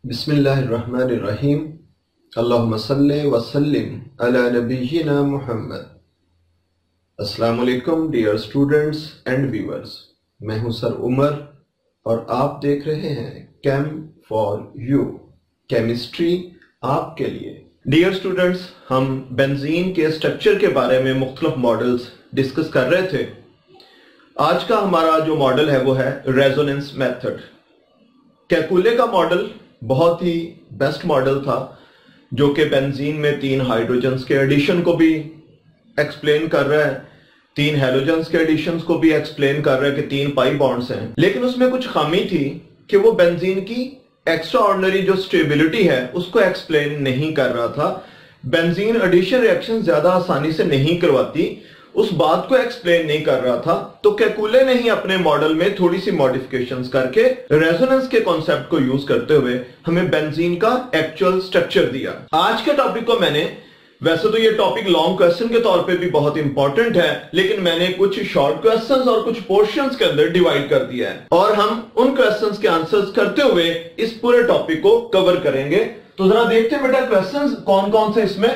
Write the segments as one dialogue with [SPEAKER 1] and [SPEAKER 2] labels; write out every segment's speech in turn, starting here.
[SPEAKER 1] बिस्मिल्लाहिर्रहमानिर्रहीम। अल्लाहुम्मा सल्ली व सल्लिम अला नबिय्यिना मुहम्मद। अस्सलाम वालेकुम डियर स्टूडेंट्स एंड व्यूअर्स, मैं हूं सर उमर और आप देख रहे हैं केम फॉर यू, केमिस्ट्री आपके लिए। डियर स्टूडेंट्स, हम बेंजीन के स्ट्रक्चर के बारे में मुख्तलिफ मॉडल्स डिस्कस कर रहे थे। आज का हमारा जो मॉडल है वो है रेजोनेंस मेथड। केकुले का मॉडल बहुत ही बेस्ट मॉडल था जो कि बेंजीन में 3 हाइड्रोजन्स के एडिशन को भी एक्सप्लेन कर रहा है, 3 हैलोजन्स के एडिशंस को भी एक्सप्लेन कर रहा है कि 3 पाई बॉन्ड्स हैं। लेकिन उसमें कुछ खामी थी कि वो बेंजीन की एक्स्ट्रा ऑर्डिनरी जो स्टेबिलिटी है उसको एक्सप्लेन नहीं कर रहा था। बेंजीन एडिशन रिएक्शन ज्यादा आसानी से नहीं करवाती, उस बात को एक्सप्लेन नहीं कर रहा था। तो केकुले ने ही अपने मॉडल में थोड़ी सी मॉडिफिकेशंस करके रेजोनेंस के कॉन्सेप्ट को यूज करते हुए हमें बेंजीन का एक्चुअल स्ट्रक्चर दिया। आज के टॉपिक को मैंने, वैसे तो ये टॉपिक लॉन्ग क्वेश्चन के तौर पे भी बहुत इंपॉर्टेंट है, लेकिन मैंने कुछ शॉर्ट क्वेश्चंस और कुछ पोर्शंस के अंदर डिवाइड कर दिया है और हम उन क्वेश्चंस के आंसर्स करते हुए इस पूरे टॉपिक को कवर करेंगे। तो जरा देखते हैं बेटा क्वेश्चंस कौन कौन से इसमें।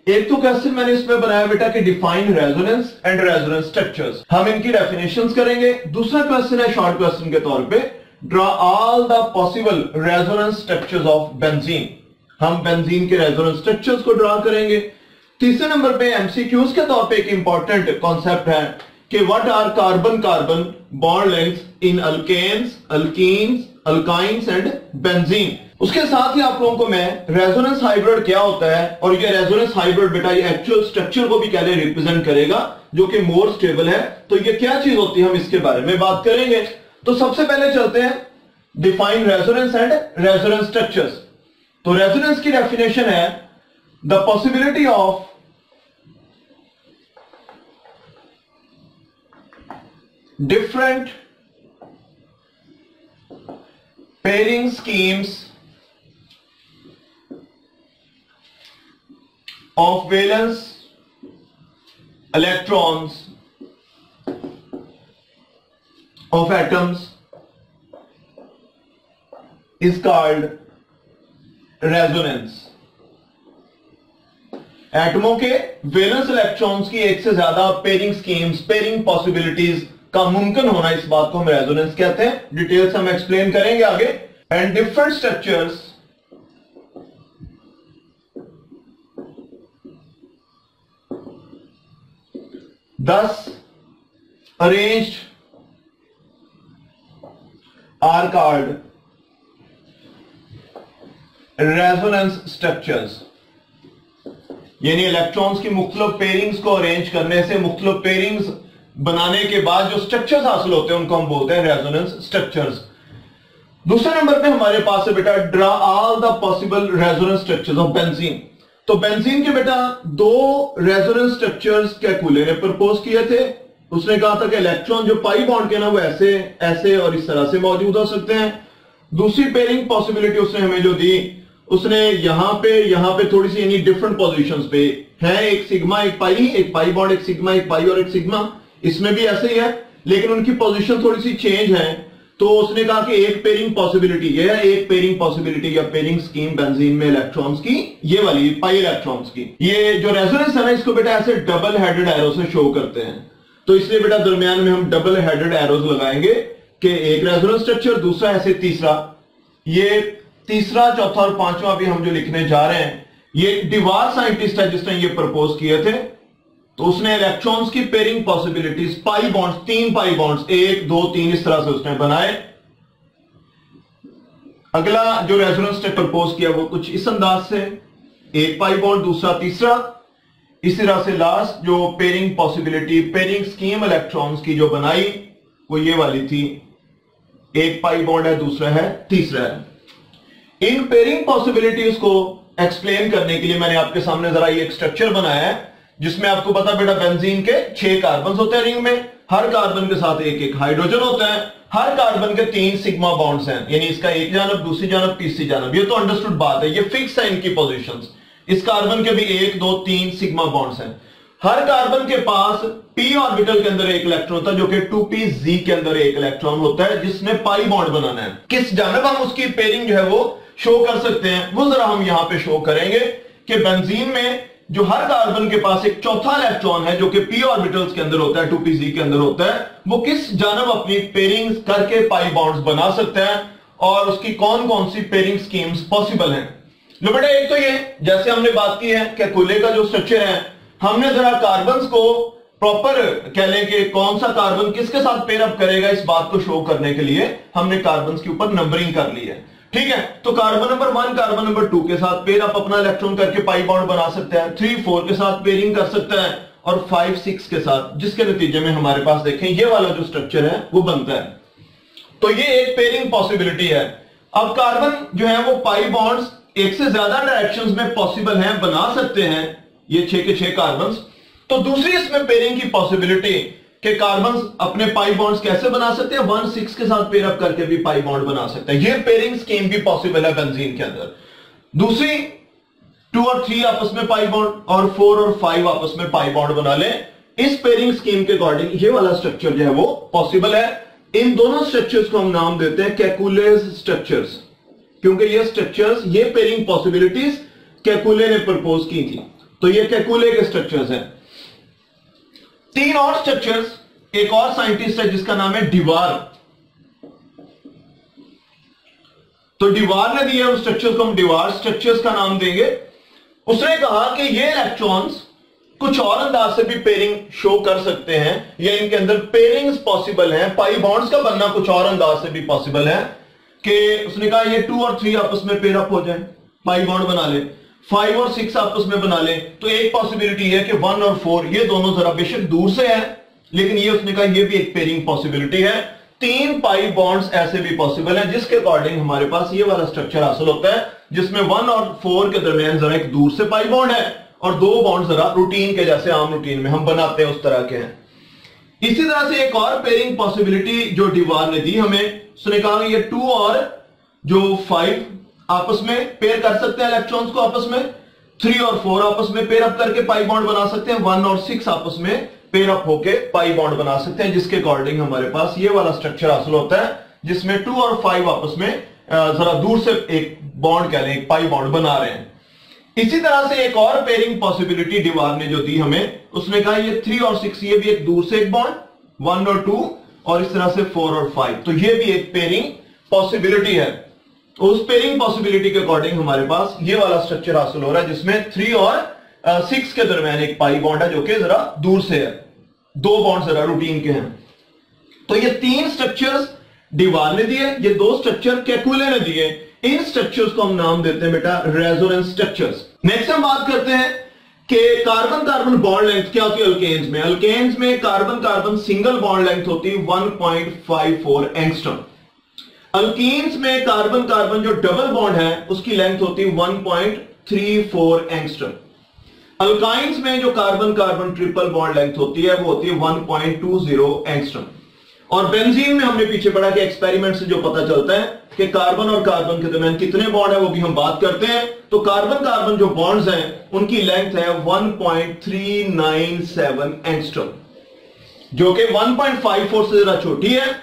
[SPEAKER 1] एक तो क्वेश्चन मैंने इसमें बनाया बेटा कि define resonance and resonance structures, हम इनकी डेफिनेशंस करेंगे। दूसरा क्वेश्चन है शॉर्ट क्वेश्चन के तौर पे, draw all the possible resonance structures of benzene, हम बेंजीन के रेजोनेंस स्ट्रक्चर्स को ड्रॉ करेंगे। तीसरे नंबर पे एमसीक्यूज के तौर पे एक इंपॉर्टेंट कॉन्सेप्ट है कि what are carbon carbon bond lengths in alkanes, alkenes, alkynes and benzene. उसके साथ ही आप लोगों को मैं रेजोनेंस हाइब्रिड क्या होता है और ये रेजोनेंस हाइब्रिड बेटा ये एक्चुअल स्ट्रक्चर को भी क्या रिप्रेजेंट करेगा जो कि मोर स्टेबल है, तो ये क्या चीज होती है हम इसके बारे में बात करेंगे। तो सबसे पहले चलते हैं define resonance and resonance structures. तो रेजोनेंस की डेफिनेशन है the possibility of different pairing schemes of valence electrons of atoms is called resonance। एटमों के वैलेंस इलेक्ट्रॉन्स की एक से ज्यादा पेयरिंग स्कीम्स, पेयरिंग पॉसिबिलिटीज का मुमकिन होना, इस बात को हम रेजोनेंस कहते हैं। डिटेल्स हम एक्सप्लेन करेंगे आगे। And different structures thus arranged are called resonance structures। यानी इलेक्ट्रॉन्स की मुख्तलिफ पेयरिंग्स को अरेंज करने से, मुख्तलिफ पेयरिंग्स बनाने के बाद जो स्ट्रक्चर्स हासिल होते हैं उनको हम बोलते हैं रेजोनेंस स्ट्रक्चर्स। दूसरे नंबर पे हमारे पास है बेटा draw all the possible resonance structures of benzene. तो बेंजीन के बेटा 2 रेजोनेंस स्ट्रक्चर्स केकुले ने प्रपोज किए थे। उसने कहा था कि इलेक्ट्रॉन जो पाई बॉन्ड के ना वो ऐसे ऐसे और इस तरह से मौजूद हो सकते हैं। दूसरी पेयरिंग पॉसिबिलिटी उसने हमें जो दी, उसने यहां पे थोड़ी सी यानी डिफरेंट पोजीशंस पे है, एक सिग्मा एक पाई बॉन्ड, एक सिग्मा एक पाई और एक सिग्मा, इसमें भी ऐसे ही है, लेकिन उनकी पोजीशन थोड़ी सी चेंज है। तो उसने कहा कि एक पेयरिंग पॉसिबिलिटी ये है, एक पेयरिंग पॉसिबिलिटी या पेयरिंग स्कीम बेंजीन में इलेक्ट्रॉन्स की, ये वाली पाई इलेक्ट्रॉन्स की। ये जो रेजोनेंस है ना, इसको बेटा ऐसे डबल हेडेड एरो से शो करते हैं, तो इसलिए बेटा दरमियान में हम डबल हेडेड एरोज लगाएंगे कि एक रेजोनेंस स्ट्रक्चर, दूसरा ऐसे तीसरा। ये तीसरा, चौथा और पांचवा भी हम जो लिखने जा रहे हैं, ये डिवार साइंटिस्ट है जिसने ये प्रपोज किए थे। तो उसने इलेक्ट्रॉन्स की pairing possibilities, pi bonds, 3 pi bonds, 1 2 3 इस तरह से उसने बनाए। अगला जो रेजोनेंस ने प्रपोज किया वो कुछ इस अंदाज से, 1 पाई बॉन्ड, दूसरा तीसरा, इस तरह से लास्ट जो pairing possibility, pairing scheme electrons की जो बनाई वो ये वाली थी, 1 पाई बॉन्ड है, दूसरा है, तीसरा है। इन पेयरिंग पॉसिबिलिटीज को एक्सप्लेन करने के लिए मैंने आपके सामने जरा ये एक स्ट्रक्चर बनाया है जिसमें आपको पता बेटा बेंजीन के 6 कार्बन होते हैं रिंग में, हर कार्बन के साथ एक एक हाइड्रोजन होता है, हर कार्बन के 3 सिग्मा बॉन्ड्स हैं, यानी इसका एक जानब, दूसरी जानब, तीसरी जानब। ये तो अंडरस्टूड बात है, ये फिक्स है इनकी पोजीशंस। इस कार्बन के भी 1 2 3 सिग्मा बॉन्ड्स हैं। हर कार्बन के पास p ऑर्बिटल के अंदर एक इलेक्ट्रॉन होता है, जो कि 2pz के अंदर एक इलेक्ट्रॉन होता है, जिसने पाई बॉन्ड बनाना है। किस जानब हम उसकी पेयरिंग जो है वो शो कर सकते हैं, वो जरा हम यहां पे शो करेंगे कि बेंजीन में जो हर कार्बन के पास एक चौथा इलेक्ट्रॉन है, जो कि p ऑर्बिटल्स के अंदर होता है, 2pz के अंदर होता है, वो किस जानब अपनी पेयरिंग करके पाई बॉन्ड्स बना सकते हैं और उसकी कौन कौन सी पेयरिंग स्कीम्स पॉसिबल हैं। लो बेटा, एक तो ये जैसे हमने बात की है कैकुले का जो स्ट्रक्चर है, हमने जरा कार्बन को प्रॉपर कह लें कि कौन सा कार्बन किसके साथ पेयर अप करेगा, इस बात को शो करने के लिए हमने कार्बन के ऊपर नंबरिंग कर ली है। ठीक है, तो कार्बन नंबर 1 कार्बन नंबर 2 के साथ पेयर अप अपना इलेक्ट्रॉन करके पाई बॉन्ड बना सकता है, 3 4 के साथ पेयरिंग कर सकता है और 5 6 के साथ, जिसके नतीजे में हमारे पास देखें ये वाला जो स्ट्रक्चर है वो बनता है। तो ये एक पेयरिंग पॉसिबिलिटी है। अब कार्बन जो है वो पाई बॉन्ड्स एक से ज्यादा डायरेक्शंस में पॉसिबल हैं, बना सकते हैं ये 6 के 6 कार्बन। तो दूसरी इसमें पेयरिंग की पॉसिबिलिटी कि कार्बन अपने पाई बॉन्ड्स कैसे बना सकते हैं, 1 6 के साथ पेयर अप करके भी पाई बॉन्ड बना सकते हैं। ये पेयरिंग स्कीम भी पॉसिबल है बेंजीन के अंदर। दूसरी 2 और 3 आपस में पाई बॉन्ड और 4 और 5 आपस में पाई बॉन्ड बना ले। इस पेयरिंग स्कीम के अकॉर्डिंग ये वाला स्ट्रक्चर जो है वो पॉसिबल है। इन दोनों स्ट्रक्चर्स को हम नाम देते हैं कैकुलेज स्ट्रक्चर्स, क्योंकि ये स्ट्रक्चर्स, ये पेयरिंग पॉसिबिलिटीज कैकुले ने प्रपोज की थी। तो ये कैकुले के स्ट्रक्चर्स हैं। 3 और स्ट्रक्चर्स, एक और साइंटिस्ट है जिसका नाम है डिवार। तो डिवार ने दिया उन स्ट्रक्चर्स को हम डिवार स्ट्रक्चर्स का नाम देंगे। उसने कहा कि ये इलेक्ट्रॉन्स कुछ और अंदाज से भी पेयरिंग शो कर सकते हैं, या इनके अंदर पेयरिंग्स पॉसिबल हैं, पाई बॉन्ड्स का बनना कुछ और अंदाज से भी पॉसिबल है। कि उसने कहा ये 2 और 3 आपस में पेयर अप हो जाए, पाई बॉन्ड बना ले, 5 और 6 आपस में बना ले। तो एक पॉसिबिलिटी है कि 1 और 4 ये दोनों जरा बेशक दूर से है, लेकिन ये उसने कहा ये भी एक पेयरिंग पॉसिबिलिटी है। 3 पाई बॉन्ड्स ऐसे भी पॉसिबल है, जिसके अकॉर्डिंग हमारे पास ये वाला स्ट्रक्चर हासिल होता है, जिसमें 1 और 4 के दरमियान जरा एक दूर से पाई बॉन्ड है और 2 बॉन्ड जरा रूटीन के जैसे आम रूटीन में हम बनाते हैं उस तरह के हैं। इसी तरह से एक और पेयरिंग पॉसिबिलिटी जो डिवार ने दी हमें, उसने कहा ये 2 और जो 5 आपस में पेयर कर सकते हैं इलेक्ट्रॉन्स को आपस में, 3 और 4 आपस में पेयर अप करके पाई बॉन्ड बना सकते हैं, 1 और 6 आपस में पेयर अप होके पाई बॉन्ड बना सकते हैं, जिसके अकॉर्डिंग हमारे पास ये वाला स्ट्रक्चर हासिल होता है, जिसमें 2 और 5 आपस में जरा दूर से एक बॉन्ड कह लें, एक पाई बॉन्ड बना रहे हैं। इसी तरह से एक और पेयरिंग पॉसिबिलिटी डिवार ने जो दी हमें, उसने कहा ये 3 और 6 ये भी एक दूर से एक बॉन्ड, 1 और 2 और इस तरह से 4 और 5, तो ये भी एक पेयरिंग पॉसिबिलिटी है। उस पेयरिंग पॉसिबिलिटी के अकॉर्डिंग हमारे पास ये वाला स्ट्रक्चर हासिल हो रहा है, जिसमें 3 और 6 के दरमियान एक पाई बॉन्ड है, जो कि जरा दूर से है, 2 बॉन्ड जरा रूटीन के हैं। तो ये 3 स्ट्रक्चर्स डिवार ने दिए, ये 2 स्ट्रक्चर कैकुले ने दिए। इन स्ट्रक्चर्स को हम नाम देते हैं बेटा रेजोनेंस स्ट्रक्चर्स। नेक्स्ट हम बात करते हैं कि कार्बन कार्बन बॉन्ड लेंथ क्या होती है अल्केन्स में। अल्केन्स में carbon carbon single bond length होती है 1.54 एंगस्ट्रॉम। अल्कीन्स में कार्बन कार्बन जो डबल बॉन्ड है उसकी लेंथ होती है 1.34 एंगस्ट्रॉम। अल्काइंस में जो carbon carbon triple bond length होती है वो होती है 1.20 एंगस्ट्रॉम। और बेंजीन में हमने पीछे पढ़ा कि एक्सपेरिमेंट से जो पता चलता है कि कार्बन और कार्बन के दरमियान कितने बॉन्ड है वो भी हम बात करते हैं। तो कार्बन कार्बन जो बॉन्ड्स हैं उनकी लेंथ है 1.397 एंगस्ट्रॉम, जो कि 1.54 से जरा छोटी है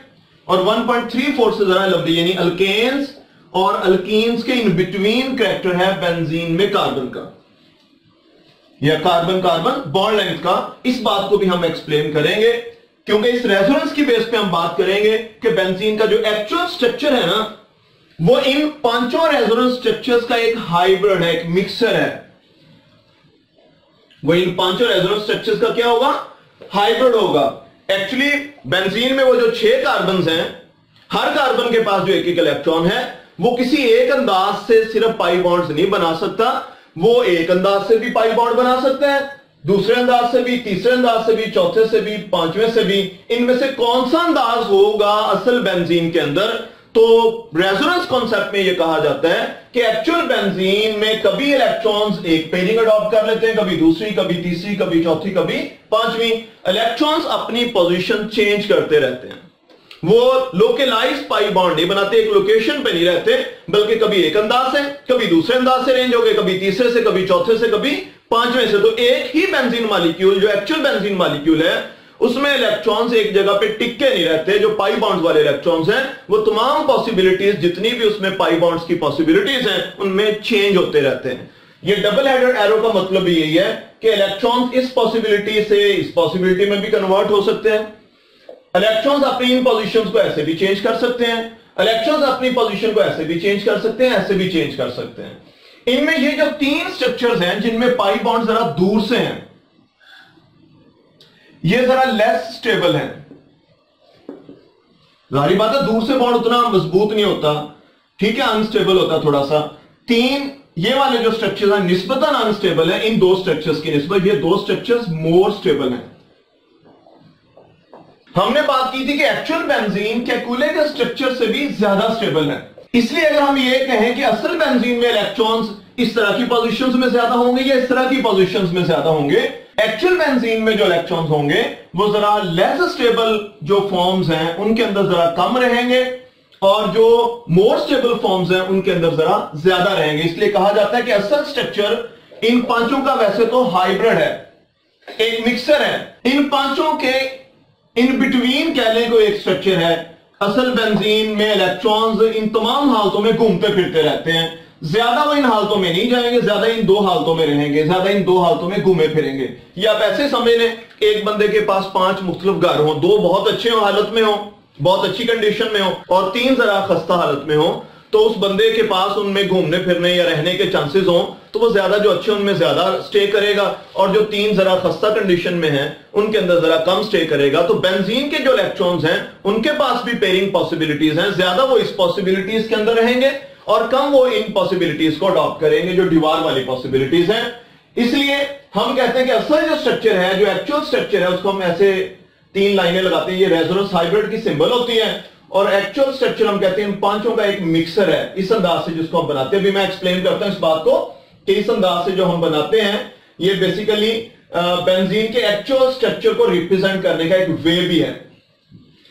[SPEAKER 1] और 1.34 से जरा लंबी, यानी अल्केन्स और अल्कीन्स के इन बिटवीन कैरेक्टर है बेंजीन में कार्बन का या कार्बन कार्बन बॉन्ड लेंथ का। इस बात को भी हम एक्सप्लेन करेंगे, क्योंकि इस रेजोनेंस की बेस पे हम बात करेंगे कि बेंजीन का जो एक्चुअल स्ट्रक्चर है ना, वो इन 5 रेजोनेंस स्ट्रक्चर्स का एक हाइब्रिड है, एक मिक्सर है। वो इन 5 रेजोनेंस स्ट्रक्चर्स का क्या होगा? हाइब्रिड होगा। एक्चुअली बेंजीन में वो जो 6 कार्बन हैं, हर कार्बन के पास जो एक एक इलेक्ट्रॉन है, वो किसी एक अंदाज से सिर्फ पाई बॉन्ड्स नहीं बना सकता, वो एक अंदाज से भी पाई बॉन्ड बना सकता है, दूसरे अंदाज से भी, तीसरे अंदाज से भी, चौथे से भी, 5वें से भी। इनमें से कौन सा अंदाज होगा असल बेंजीन के अंदर, तो रेजोनेंस कॉन्सेप्ट में यह कहा जाता है कि एक्चुअल बेंजीन में कभी इलेक्ट्रॉन्स एक पेयरिंग अडॉप्ट कर लेते हैं, कभी दूसरी, कभी तीसरी, कभी चौथी, कभी पांचवी। इलेक्ट्रॉन्स अपनी पोजीशन चेंज करते रहते हैं, वो लोकलाइज्ड पाई बॉन्ड नहीं बनाते, एक लोकेशन पे नहीं रहते, बल्कि कभी एक अंदाज से, कभी दूसरे अंदाज से रेंज हो गए, कभी तीसरे से, कभी चौथे से, कभी पांचवें से। तो एक ही बेंजीन मॉलिक्यूल जो एक्चुअल बेंजीन मॉलिक्यूल है उसमें इलेक्ट्रॉन्स एक जगह पे टिके नहीं रहते। जो पाई बॉन्ड्स वाले इलेक्ट्रॉन्स हैं वो तमाम पॉसिबिलिटीज, जितनी भी उसमें पाई बॉन्ड्स की पॉसिबिलिटीज हैं, उनमें चेंज होते रहते हैं। ये डबल हेडेड एरो का मतलब भी यही है कि इलेक्ट्रॉन्स इस पॉसिबिलिटी से इस पॉसिबिलिटी में भी कन्वर्ट हो सकते हैं। इलेक्ट्रॉन्स अपनी इन पोजीशंस को ऐसे भी चेंज कर सकते हैं, इलेक्ट्रॉन्स अपनी पोजीशन को ऐसे भी चेंज कर सकते हैं, ऐसे भी चेंज कर सकते हैं। इनमें ये जो तीन स्ट्रक्चर्स हैं जिनमें पाई बॉन्ड जरा दूर से हैं, ये जरा लेस स्टेबल है। जाहिर बात है दूर से बॉन्ड उतना मजबूत नहीं होता, ठीक है, अनस्टेबल होता थोड़ा सा। तीन ये वाले जो स्ट्रक्चर्स हैं निस्बतन अनस्टेबल है इन दो स्ट्रक्चर्स की निस्बत, ये दो स्ट्रक्चर्स मोर स्टेबल हैं। हमने बात की थी कि एक्चुअल बेंजीन केकुले के स्ट्रक्चर से भी ज्यादा स्टेबल है। इसलिए अगर हम ये कहें कि असल बेंजीन में इलेक्ट्रॉन्स इस तरह की पोजीशंस में ज्यादा होंगे या इस तरह की पोजीशंस में ज्यादा होंगे, एक्चुअल बेंजीन में जो इलेक्ट्रॉन्स होंगे वो जरा लेस स्टेबल जो फॉर्म्स हैं उनके अंदर जरा कम रहेंगे, और जो मोर स्टेबल फॉर्म्स हैं उनके अंदर जरा ज्यादा रहेंगे। इसलिए कहा जाता है कि असल स्ट्रक्चर इन पांचों का वैसे तो हाइब्रिड है, एक मिक्सर है। इन पांचों के इन बिटवीन कह लें कोई एक स्ट्रक्चर है। असल बेंजीन में इलेक्ट्रॉन्स इन तमाम हालतों में घूमते फिरते रहते हैं, ज्यादा वो इन हालतों में नहीं जाएंगे, ज्यादा इन दो हालतों में रहेंगे, ज्यादा इन दो हालतों में घूमे फिरेंगे। या आप ऐसे समझ लें एक बंदे के पास 5 मुख्तलिफ घर हो, 2 बहुत अच्छे हो हालत में हो, बहुत अच्छी कंडीशन में हो, और 3 जरा खस्ता हालत में हो, तो उस बंदे के पास उनमें घूमने फिरने या रहने के चांसेस हो तो वो ज्यादा जो अच्छे उनमें ज्यादा स्टे करेगा, और जो 3 जरा खस्ता कंडीशन में हैं उनके अंदर जरा कम स्टे करेगा। तो बेंजीन के जो इलेक्ट्रॉन्स हैं उनके पास भी पेयरिंग पॉसिबिलिटीज हैं, ज्यादा वो इस पॉसिबिलिटीज के अंदर रहेंगे और कम वो इन पॉसिबिलिटीज को अडॉप्ट करेंगे जो दीवार वाली पॉसिबिलिटीज हैं। इसलिए हम कहते हैं कि असल जो स्ट्रक्चर है, जो एक्चुअल स्ट्रक्चर है, उसको हम ऐसे 3 लाइनें लगाते हैं, ये रेजोनेंस हाइब्रिड की सिंबल होती है, और एक्चुअल स्ट्रक्चर हम कहते हैं इन पांचों का एक मिक्सर है, इस अंदाज से जिसको हम बनाते हैं। अभी मैं एक्सप्लेन करता हूं इस बात को कि इस अंदाज से जो हम बनाते हैं ये बेसिकली बेंजीन के एक्चुअल स्ट्रक्चर को रिप्रेजेंट करने का एक वे भी है।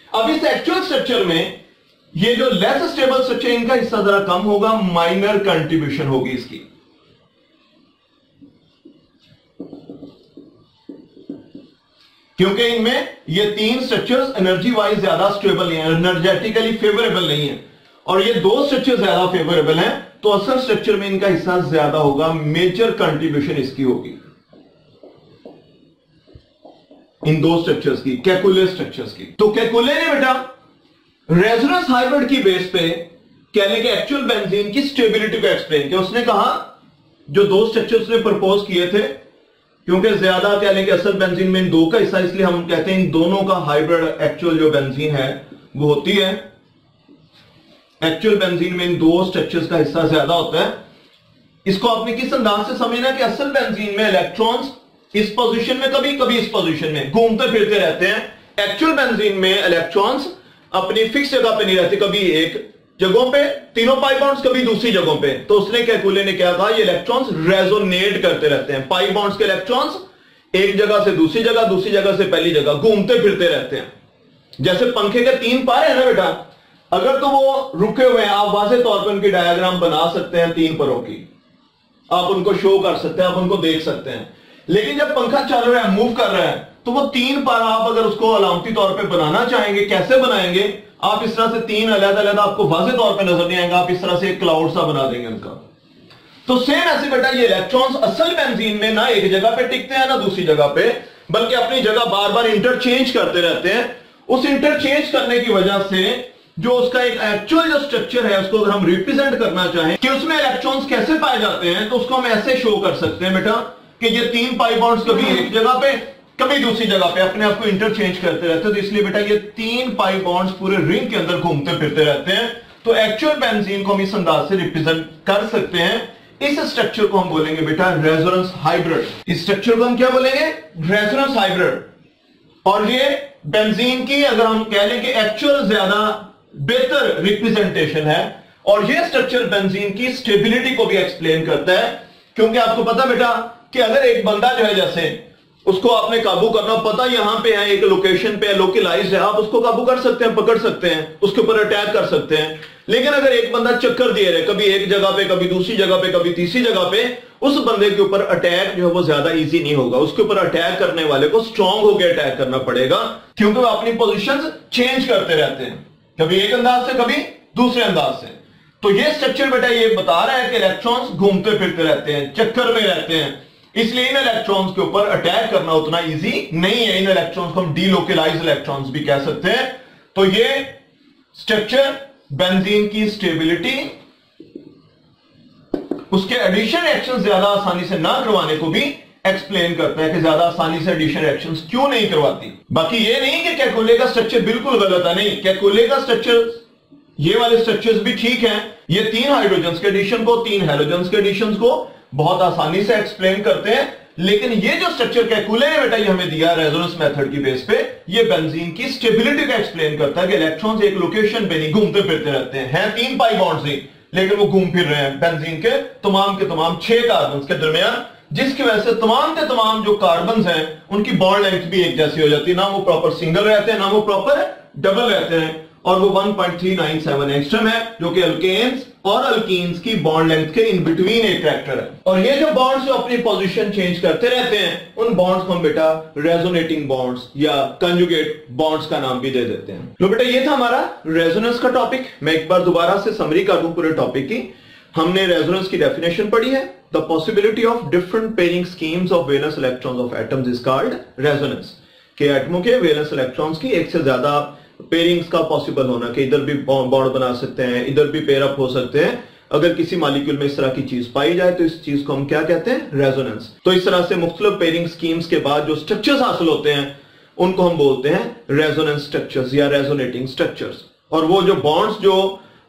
[SPEAKER 1] अब इस एक्चुअल स्ट्रक्चर में ये जो लेस स्टेबल स्ट्रक्चर, इनका हिस्सा जरा कम होगा, माइनर कंट्रीब्यूशन होगी इसकी। क्योंकि इनमें ये 3 स्ट्रक्चर्स एनर्जी वाइज ज्यादा स्टेबल नहीं है, एनर्जेटिकली फेवरेबल नहीं है, और ये 2 स्ट्रक्चर ज्यादा फेवरेबल हैं, तो असल स्ट्रक्चर में इनका हिस्सा ज्यादा होगा, मेजर कंट्रीब्यूशन इसकी होगी इन 2 स्ट्रक्चर्स की, केकुले स्ट्रक्चर्स की। तो केकुले ने बेटा रेजोनेंस हाइब्रिड की बेस पे कहने के एक्चुअल बेंजीन की स्टेबिलिटी को एक्सप्लेन किया। उसने कहा जो 2 स्ट्रक्चर्स ने प्रपोज किए थे, क्योंकि ज्यादा कह लें कि असल बेंजीन में इन 2 का हिस्सा, इसलिए हम कहते हैं इन दोनों का हाइब्रिड एक्चुअल जो बेंजीन है वो होती है। एक्चुअल बेंजीन में इन 2 स्ट्रक्चर्स का हिस्सा ज्यादा होता है। इसको आपने किस अंदाज से समझना कि असल बेंजीन में इलेक्ट्रॉन्स इस पोजीशन में, कभी कभी इस पोजीशन में घूमते फिरते रहते हैं। एक्चुअल बेंजीन में इलेक्ट्रॉन्स अपनी फिक्स जगह पे नहीं रहते, कभी एक जगहों पे तीनों पाई बॉन्ड्स, कभी दूसरी जगहों पे। तो उसने केकुले ने क्या कहा, ये इलेक्ट्रॉन्स रेजोनेट करते रहते हैं। पाई बॉन्ड्स के इलेक्ट्रॉन्स एक जगह से दूसरी जगह, दूसरी जगह से पहली जगह घूमते फिरते रहते हैं। जैसे पंखे के 3 पारे हैं ना बेटा, अगर तो वो रुके हुए हैं, आप वाज़े तौर पर उनकी डायग्राम बना सकते हैं 3 परों की, आप उनको शो कर सकते हैं, आप उनको देख सकते हैं। लेकिन जब पंखा चल रहा है, मूव कर रहा है, तो वो 3 पारा आप अगर उसको अलामती तौर पे बनाना चाहेंगे, कैसे बनाएंगे? आप इस तरह से 3 अलग-अलग आपको वाज़े तौर पे नजर नहीं आएगा, आप इस तरह से एक क्लाउड सा बना देंगे उनका। तो सेम ऐसे बेटा ये इलेक्ट्रॉन्स असल बेंजीन में ना एक जगह पे टिकते हैं ना दूसरी जगह पे, बल्कि अपनी जगह बार बार इंटरचेंज करते रहते हैं। उस इंटरचेंज करने की वजह से जो उसका एक एक्चुअल जो स्ट्रक्चर है, उसको अगर हम रिप्रेजेंट करना चाहें कि उसमें इलेक्ट्रॉन्स कैसे पाए जाते हैं, तो उसको हम ऐसे शो कर सकते हैं बेटा कि ये 3 पाई बॉन्ड्स कभी एक जगह पे, कभी दूसरी जगह पे अपने आप को इंटरचेंज करते रहते हैं। तो इसलिए बेटा ये 3 पाई बॉन्ड्स पूरे रिंग के अंदर घूमते फिरते रहते हैं। तो एक्चुअल बेंजीन को हम इस अंदाज से रिप्रेजेंट कर सकते हैं। इस स्ट्रक्चर को हम बोलेंगे बेटा रेजोनेंस हाइब्रिड। इस स्ट्रक्चर को हम क्या बोलेंगे? Resonance hybrid. और ये बेंजीन की अगर हम कह लें कि एक्चुअल ज्यादा बेहतर रिप्रेजेंटेशन है और यह स्ट्रक्चर बेंजीन की स्टेबिलिटी को भी एक्सप्लेन करता है। क्योंकि आपको पता बेटा कि अगर एक बंदा जो है जैसे उसको आपने काबू करना, पता यहां पे है, एक लोकेशन पे है, लोकलाइज्ड है, आप उसको काबू कर सकते हैं, पकड़ सकते हैं, उसके ऊपर अटैक कर सकते हैं। लेकिन अगर एक बंदा चक्कर दिए रहे, कभी एक जगह पे, कभी दूसरी जगह पे, कभी तीसरी जगह पे, उस बंदे के ऊपर अटैक जो है वो ज्यादा इजी नहीं होगा। उसके ऊपर अटैक करने वाले को स्ट्रांग होकर अटैक करना पड़ेगा, क्योंकि वो अपनी पोजीशंस चेंज करते रहते हैं, कभी एक अंदाज से, कभी दूसरे अंदाज से। तो ये स्ट्रक्चर बेटा ये बता रहा है कि इलेक्ट्रॉन्स घूमते फिरते रहते हैं, चक्कर में रहते हैं, इसलिए इन इलेक्ट्रॉन्स के ऊपर अटैक करना उतना इजी नहीं है। इन इलेक्ट्रॉन्स को हम डीलोकलाइज्ड इलेक्ट्रॉन्स भी कह सकते हैं। तो ये स्ट्रक्चर बेंजीन की स्टेबिलिटी, उसके एडिशन रिएक्शन ज्यादा आसानी से ना करवाने को भी एक्सप्लेन करता है कि ज्यादा आसानी से एडिशन रिएक्शंस क्यों नहीं करवाती। बाकी ये नहीं कि कैकुले का स्ट्रक्चर बिल्कुल गलत है, नहीं, कैकुले का स्ट्रक्चर, ये वाले स्ट्रक्चर्स भी ठीक हैं। ये 3 हाइड्रोजन्स के एडिशन को, 3 हैलोजन्स के एडिशन को बहुत आसानी से एक्सप्लेन करते हैं। लेकिन ये जो स्ट्रक्चर कैकुले ने बेटा ये हमें दिया रेजोनेंस मेथड की बेस पे, ये बेंजीन की स्टेबिलिटी का एक्सप्लेन करता है कि इलेक्ट्रॉन्स एक लोकेशन पे नहीं घूमते फिरते रहते हैं 3 पाई बॉन्ड्स ही, लेकिन वो घूम फिर रहे हैं बेंजीन के तमाम 6 कार्बन के दरमियान, जिसकी वजह से तमाम जो कार्बन हैं उनकी बॉन्ड लेंथ भी एक जैसी हो जाती है। ना वो प्रॉपर सिंगल रहते हैं, ना वो प्रॉपर डबल रहते हैं। और वो 1.397 एंगस्ट्रॉम है, जो कि अल्केन्स और अल्कीन्स की बॉन्ड लेंथ के इन बिटवीन एक कैरेक्टर है। और ये जो बॉन्ड्स जो अपनी पोजीशन चेंज करते रहते हैं, उन बॉन्ड्स को हम बेटा रेजोनेटिंग बॉन्ड्स या कंजुगेट बॉन्ड्स का नाम भी दे देते हैं। लो बेटा ये था हमारा रेजोनेंस का टॉपिक। मैं एक बार दोबारा से समरी कर दूं पूरे टॉपिक की। हमने रेजोनेंस की डेफिनेशन पढ़ी है, the possibility of different pairing schemes of valence electrons of atoms is called resonance. के एटमों के वैलेंस इलेक्ट्रॉन्स की एक से ज्यादा पेयरिंग्स का पॉसिबल होना, कि इधर भी बॉन्ड बना सकते हैं, इधर भी पेयर अप हो सकते हैं। अगर किसी मॉलिक्यूल में इस तरह की चीज पाई जाए तो इस चीज को हम क्या कहते हैं, रेजोनेंस। तो इस तरह से मुख्तलिफ पेयरिंग स्कीम्स के बाद जो स्ट्रक्चर्स हासिल होते हैं उनको हम बोलते हैं रेजोनेंस स्ट्रक्चर्स या रेजोनेटिंग स्ट्रक्चर्स। और वो जो बॉन्ड्स जो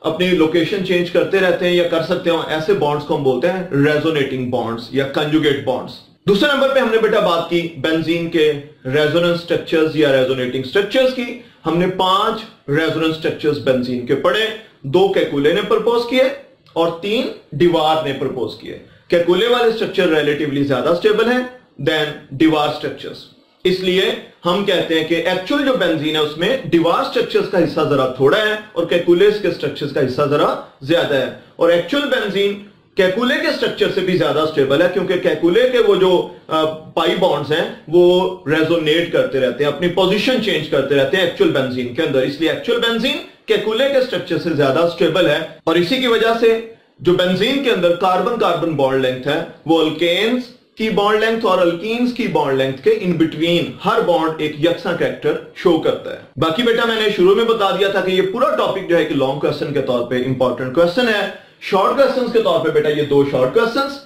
[SPEAKER 1] अपनी लोकेशन चेंज करते रहते हैं या कर सकते हैं, ऐसे बॉन्ड्स को हम बोलते हैं रेजोनेटिंग बॉन्ड्स या कंजुगेट बॉन्ड्स। दूसरे नंबर पे हमने बेटा बात की बेंजीन के रेजोनेंस स्ट्रक्चर्स या रेजोनेटिंग स्ट्रक्चर्स की। हमने 5 रेजोनेंस स्ट्रक्चर्स बेंजीन के पढ़े, 2 कैकुले ने प्रपोज किए और 3 डिवार ने प्रपोज किए। कैकुले वाले स्ट्रक्चर रिलेटिवली ज्यादा स्टेबल हैं देन डिवार स्ट्रक्चर्स, इसलिए हम कहते हैं कि एक्चुअल जो बेंजीन है उसमें डिवार स्ट्रक्चर्स का हिस्सा जरा थोड़ा है और कैकुले के स्ट्रक्चर्स का हिस्सा जरा ज्यादा है। और एक्चुअल बेंजीन कैकुले के स्ट्रक्चर से भी ज्यादा स्टेबल है, क्योंकि कैकुले के वो जो पाई बॉन्ड्स हैं वो रेजोनेट करते रहते हैं, अपनी पोजीशन चेंज करते रहते हैं एक्चुअल बेंजीन के अंदर। इसलिए एक्चुअल बेंजीन कैकुले के स्ट्रक्चर से ज्यादा स्टेबल है। और इसी की वजह से जो बेंजीन के अंदर कार्बन कार्बन बॉन्ड लेंथ है वो अल्केन्स की बॉन्ड लेंथ और अल्कीन्स की बॉन्ड लेंथ के इन बिटवीन हर बॉन्ड एक यकसा कैरेक्टर शो करता है। बाकी बेटा मैंने शुरू में बता दिया था कि ये पूरा टॉपिक जो है कि लॉन्ग क्वेश्चन के तौर पे इंपॉर्टेंट क्वेश्चन है। शॉर्ट क्वेश्चंस के तौर पे बेटा ये 2 शॉर्ट क्वेश्चंस,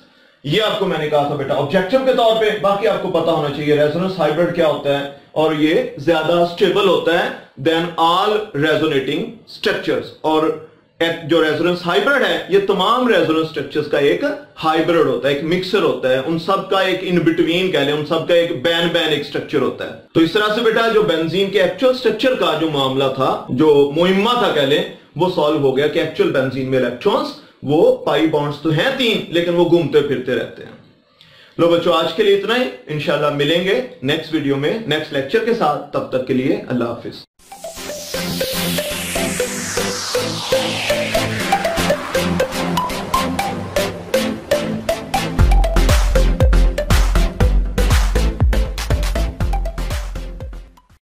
[SPEAKER 1] ये आपको मैंने कहा था बेटा ऑब्जेक्टिव के तौर पे। बाकी आपको पता होना चाहिए रेजोनेंस हाइब्रिड क्या होता है और ये ज्यादा स्टेबल होता है देन ऑल रेजोनेटिंग स्ट्रक्चर्स। और जो रेजोनेंस हाइब्रिड है ये तमाम रेजोनेंस स्ट्रक्चर्स का एक हाइब्रिड होता है, एक मिक्सर होता है, उन सब का एक इन बिटवीन कह लें, उन सब का एक बैन एक स्ट्रक्चर होता है। तो इस तरह से बेटा जो बेंजीन के एक्चुअल स्ट्रक्चर का जो मामला था, जो मुहिम्मा था कह लें, वो सॉल्व हो गया कि एक्चुअल बेंजीन में इलेक्ट्रॉन्स वो पाई बॉन्ड्स तो हैं 3, लेकिन वो घूमते फिरते रहते हैं। लो बच्चों आज के लिए इतना ही, इंशाल्लाह मिलेंगे नेक्स्ट वीडियो में नेक्स्ट लेक्चर के साथ। तब तक के लिए अल्लाह हाफिज।